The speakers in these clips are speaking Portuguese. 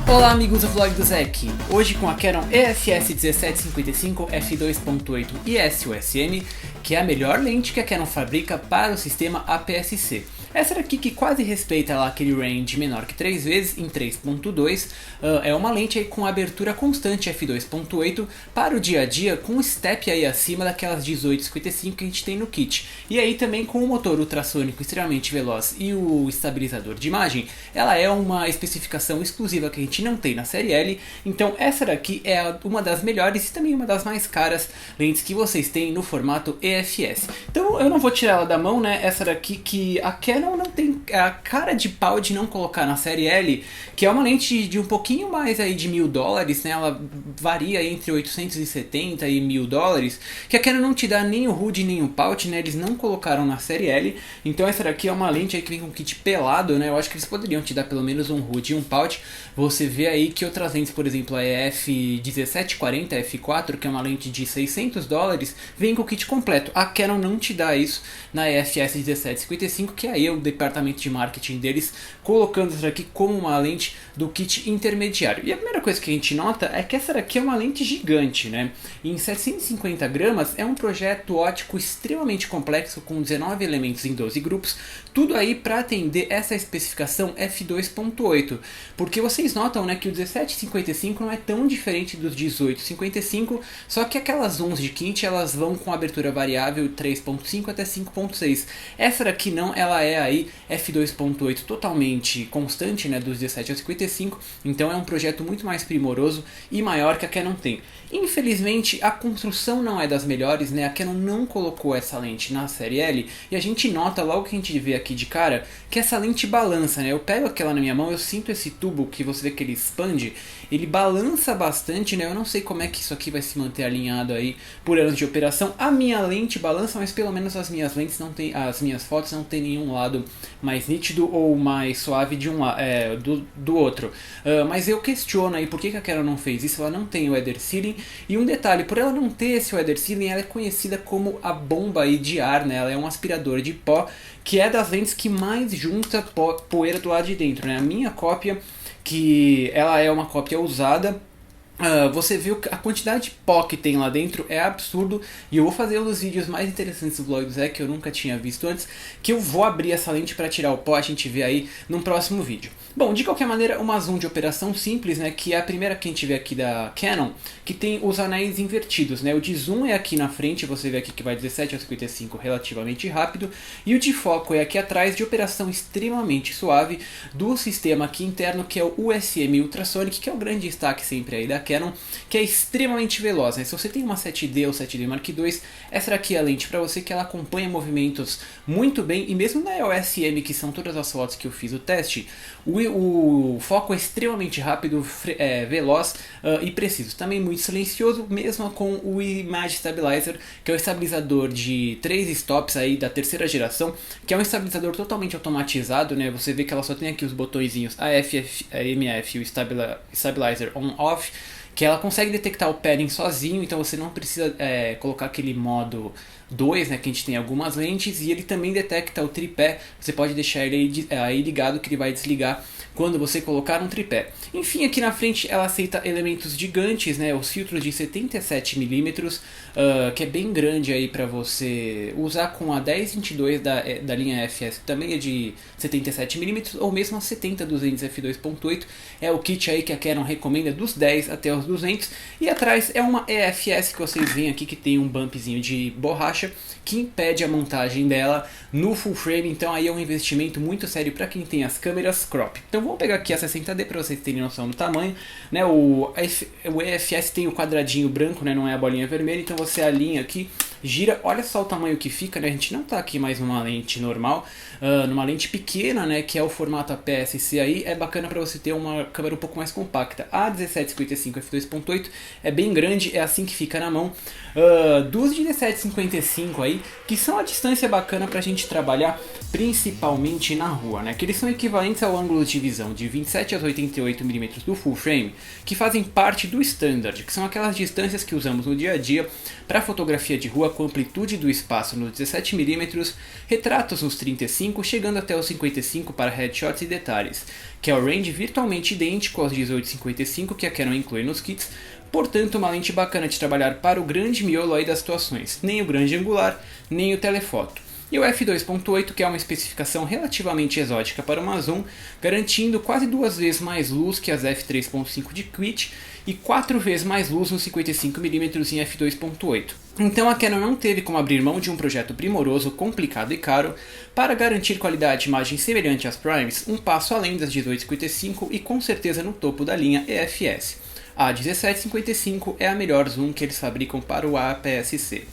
Olá amigos do vlog do Zé aqui, hoje com a Canon EFS 1755 f2.8 ISO-SM, que é a melhor lente que a Canon fabrica para o sistema APS-C. Essa daqui que quase respeita lá aquele range menor que 3 vezes em 3.2, é uma lente aí com abertura constante f2.8 para o dia a dia, com um step aí acima daquelas 18-55 que a gente tem no kit. E aí também com o motor ultrassônico extremamente veloz e o estabilizador de imagem, ela é uma especificação exclusiva que a gente não tem na série L, então essa daqui é uma das melhores e também uma das mais caras lentes que vocês têm no formato EFS. Então eu não vou tirar ela da mão, né, essa daqui que a Canon não tem a cara de pau de não colocar na série L, que é uma lente de um pouquinho mais aí de $1000, né, ela varia entre 870 e $1000, que a Canon não te dá nem o HUD nem o pouch, né, eles não colocaram na série L, então essa daqui é uma lente aí que vem com kit pelado, né, eu acho que eles poderiam te dar pelo menos um HUD e um pouch. Você vê aí que outras lentes, por exemplo, a F1740 F4, que é uma lente de $600, vem com o kit completo. A Canon não te dá isso na EFS 1755, que aí é o departamento de marketing deles colocando essa daqui como uma lente do kit intermediário. E a primeira coisa que a gente nota é que essa daqui é uma lente gigante, né? Em 750 gramas é um projeto óptico extremamente complexo com 19 elementos em 12 grupos, tudo aí para atender essa especificação f2.8, porque vocês notam, né, que o 1755 não é tão diferente dos 1855, só que aquelas 11 de kit elas vão com abertura variável 3.5 até 5.6. Essa daqui não, ela é aí f2.8 totalmente constante, né, dos 17 ao 55, então é um projeto muito mais primoroso e maior que a Canon tem. Infelizmente a construção não é das melhores, né, a Canon não colocou essa lente na série L, e a gente nota logo que a gente vê aqui de cara que essa lente balança, né, eu pego aquela na minha mão, eu sinto esse tubo que você vê que ele expande, ele balança bastante, né, eu não sei como é que isso aqui vai se manter alinhado aí por anos de operação. A minha lente balança, mas pelo menos as minhas lentes não tem, as minhas fotos não tem nenhum lado mais nítido ou mais suave de do outro. Mas eu questiono aí por que a Canon não fez isso. Ela não tem o weather sealing, e um detalhe, por ela não ter esse weather sealing, ela é conhecida como a bomba aí de ar, né? Ela é um aspirador de pó, que é das lentes que mais junta poeira do lado de dentro, né? A minha cópia, que ela é uma cópia usada, você viu a quantidade de pó que tem lá dentro é absurdo, e eu vou fazer um dos vídeos mais interessantes do vlog do Zé, que eu nunca tinha visto antes, que eu vou abrir essa lente para tirar o pó, a gente vê aí num próximo vídeo. Bom, de qualquer maneira, uma zoom de operação simples, né, que é a primeira que a gente vê aqui da Canon, que tem os anéis invertidos, né, o de zoom é aqui na frente, você vê aqui que vai 17 a 55 relativamente rápido, e o de foco é aqui atrás, de operação extremamente suave do sistema aqui interno, que é o USM Ultrasonic, que é o grande destaque sempre aí da Canon, que é extremamente veloz, né? Se você tem uma 7D ou 7D Mark II, essa daqui é a lente para você, que ela acompanha movimentos muito bem, e mesmo na EOS-M, que são todas as fotos que eu fiz o teste, o foco é extremamente rápido, veloz e preciso. Também muito silencioso, mesmo com o Image Stabilizer, que é o estabilizador de 3 stops aí da terceira geração, que é um estabilizador totalmente automatizado, né? Você vê que ela só tem aqui os botõezinhos AF, MF e o Stabilizer On-Off, que ela consegue detectar o padding sozinho, então você não precisa colocar aquele modo 2, né, que a gente tem algumas lentes, e ele também detecta o tripé, você pode deixar ele aí ligado, que ele vai desligar quando você colocar um tripé. Enfim, aqui na frente ela aceita elementos gigantes, né, os filtros de 77mm, que é bem grande aí para você usar com a 1022 da linha FS, que também é de 77mm, ou mesmo a 70-200 f2.8, é o kit aí que a Canon recomenda dos 10 até os 200, e atrás é uma EFS que vocês veem aqui, que tem um bumpzinho de borracha, que impede a montagem dela no full frame, então aí é um investimento muito sério para quem tem as câmeras crop. Então vamos pegar aqui a 60D para vocês terem noção do tamanho, né? O EFS tem o quadradinho branco, né? Não é a bolinha vermelha, então você alinha aqui, gira, olha só o tamanho que fica, né? A gente não está aqui mais numa lente normal, numa lente pequena, né? Que é o formato APS-C aí, é bacana para você ter uma câmera um pouco mais compacta. A 1755 f2.8 é bem grande, é assim que fica na mão. Dos 1755 aí, que são a distância bacana para a gente trabalhar, principalmente na rua, né? Que eles são equivalentes ao ângulo de visão de 27 a 88mm do full frame, que fazem parte do standard, que são aquelas distâncias que usamos no dia a dia para fotografia de rua, rua com amplitude do espaço nos 17mm, retratos nos 35, chegando até os 55 para headshots e detalhes, que é o range virtualmente idêntico aos 18-55 que a Canon inclui nos kits, portanto uma lente bacana de trabalhar para o grande miolo aí das situações, nem o grande angular, nem o telefoto. E o f2.8, que é uma especificação relativamente exótica para uma zoom, garantindo quase 2 vezes mais luz que as f3.5 de kit e 4 vezes mais luz nos 55mm em f2.8. Então a Canon não teve como abrir mão de um projeto primoroso, complicado e caro para garantir qualidade de imagem semelhante às primes, um passo além das 18-55 e com certeza no topo da linha EFS. A 17-55 é a melhor zoom que eles fabricam para o APS-C.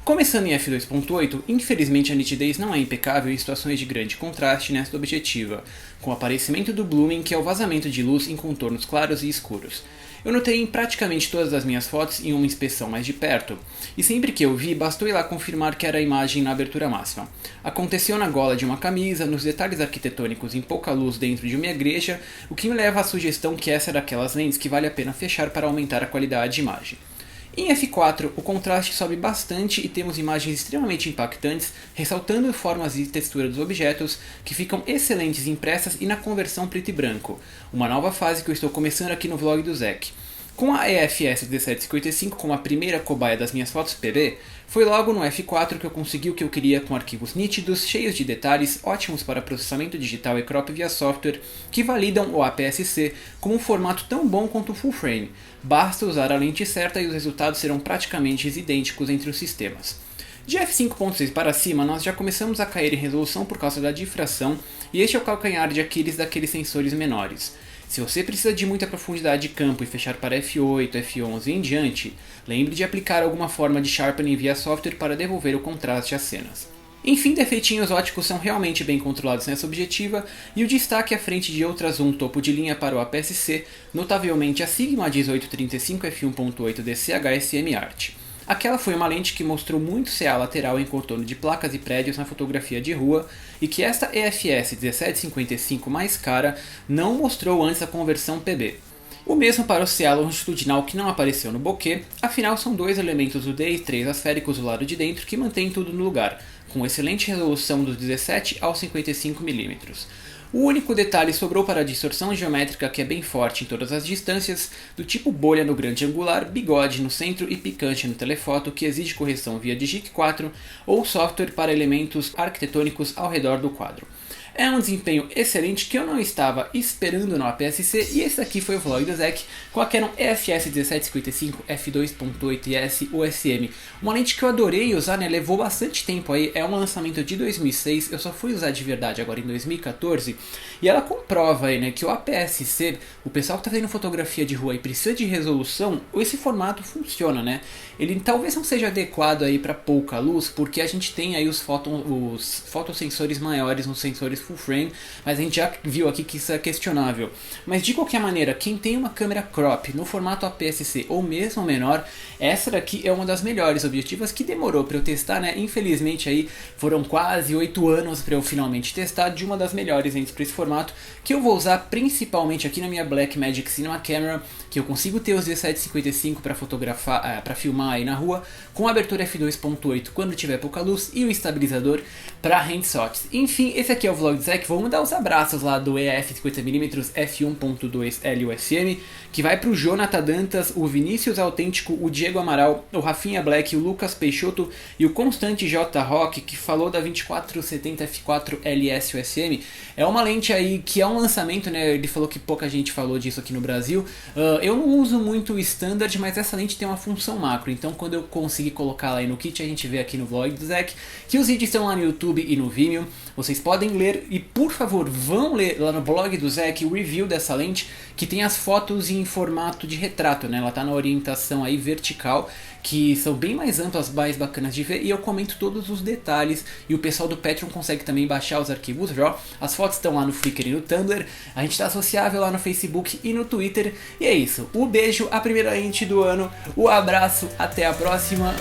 Começando em f2.8, infelizmente a nitidez não é impecável em situações de grande contraste nesta objetiva, com o aparecimento do blooming, que é o vazamento de luz em contornos claros e escuros. Eu notei em praticamente todas as minhas fotos em uma inspeção mais de perto, e sempre que eu vi, bastou ir lá confirmar que era a imagem na abertura máxima. Aconteceu na gola de uma camisa, nos detalhes arquitetônicos em pouca luz dentro de uma igreja, o que me leva à sugestão que essa é daquelas lentes que vale a pena fechar para aumentar a qualidade de imagem. Em f4, o contraste sobe bastante e temos imagens extremamente impactantes, ressaltando formas e textura dos objetos, que ficam excelentes impressas e na conversão preto e branco, uma nova fase que eu estou começando aqui no vlog do Zek. Com a EFS 1755 como a primeira cobaia das minhas fotos PB, foi logo no f4 que eu consegui o que eu queria com arquivos nítidos, cheios de detalhes, ótimos para processamento digital e crop via software, que validam o APS-C como um formato tão bom quanto o full frame. Basta usar a lente certa e os resultados serão praticamente idênticos entre os sistemas. De f5.6 para cima, nós já começamos a cair em resolução por causa da difração, e este é o calcanhar de Aquiles daqueles sensores menores. Se você precisa de muita profundidade de campo e fechar para f8, f11 e em diante, lembre de aplicar alguma forma de sharpening via software para devolver o contraste às cenas. Enfim, defeitinhos óticos são realmente bem controlados nessa objetiva, e o destaque à frente de outra zoom topo de linha para o APS-C, notavelmente a Sigma 1835 f1.8 DCH-SM Art. Aquela foi uma lente que mostrou muito CA lateral em contorno de placas e prédios na fotografia de rua, e que esta EFS 1755 mais cara não mostrou antes da conversão PB. O mesmo para o CA longitudinal, que não apareceu no bokeh, afinal são dois elementos do D e 3 esféricos do lado de dentro que mantêm tudo no lugar, com excelente resolução dos 17 aos 55mm. O único detalhe sobrou para a distorção geométrica, que é bem forte em todas as distâncias, do tipo bolha no grande angular, bigode no centro e picante no telefoto, que exige correção via Digic 4 ou software para elementos arquitetônicos ao redor do quadro. É um desempenho excelente que eu não estava esperando no APS-C, e esse aqui foi o vlog do Zek com a Canon EFS 1755 f2.8 e S USM. Uma lente que eu adorei usar, né? Levou bastante tempo aí, é um lançamento de 2006, eu só fui usar de verdade agora em 2014, e ela comprova aí, né, que o APS-C, o pessoal que está fazendo fotografia de rua e precisa de resolução, esse formato funciona, né? Ele talvez não seja adequado aí para pouca luz, porque a gente tem aí os fotossensores maiores nos sensores full frame, mas a gente já viu aqui que isso é questionável. Mas de qualquer maneira, quem tem uma câmera crop no formato APS-C ou mesmo menor, essa daqui é uma das melhores objetivas, que demorou para eu testar, né? Infelizmente aí foram quase 8 anos para eu finalmente testar, de uma das melhores lentes para esse formato, que eu vou usar principalmente aqui na minha Blackmagic Cinema Camera, que eu consigo ter os 1755 para fotografar, para filmar aí na rua, com abertura f2.8 quando tiver pouca luz e o estabilizador para handshots. Enfim, esse aqui é o vlog do Zek. Vamos dar os abraços lá do EF 50mm f1.2 LUSM, que vai pro Jonathan Dantas, o Vinícius Autêntico, o Diego Amaral, o Rafinha Black, o Lucas Peixoto e o Constante J. Rock, que falou da 2470 f4 LS USM. É uma lente aí que é um lançamento, né? Ele falou que pouca gente falou disso aqui no Brasil. Eu não uso muito o standard, mas essa lente tem uma função macro, então quando eu conseguir colocar lá aí no kit, a gente vê aqui no vlog do Zek, que os vídeos estão lá no YouTube e no Vimeo. Vocês podem ler e, por favor, vão ler lá no blog do Zek o review dessa lente, que tem as fotos em formato de retrato, né? Ela está na orientação aí vertical, que são bem mais amplas, mais bacanas de ver, e eu comento todos os detalhes, e o pessoal do Patreon consegue também baixar os arquivos RAW. As fotos estão lá no Flickr e no Tumblr, a gente está associável lá no Facebook e no Twitter, e é isso. O beijo, a primeira lente do ano, o abraço, até a próxima.